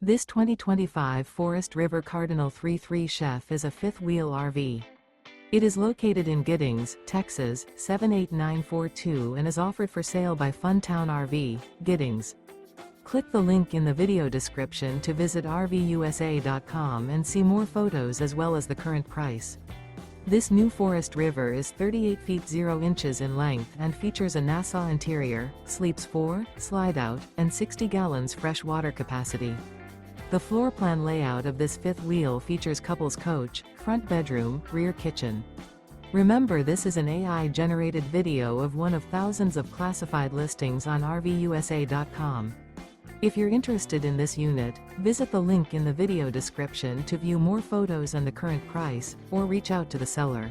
This 2025 Forest River Cardinal 3.3 Chef is a fifth-wheel RV. It is located in Giddings, Texas, 78942 and is offered for sale by Funtown RV, Giddings. Click the link in the video description to visit RVUSA.com and see more photos as well as the current price. This new Forest River is 38 feet 0 inches in length and features a NASSAU interior, sleeps 4, Slideout, and 60 gallons fresh water capacity. The floor plan layout of this fifth wheel features couples coach, front bedroom, rear kitchen. Remember, this is an AI-generated video of one of thousands of classified listings on RVUSA.com. If you're interested in this unit, visit the link in the video description to view more photos and the current price, or reach out to the seller.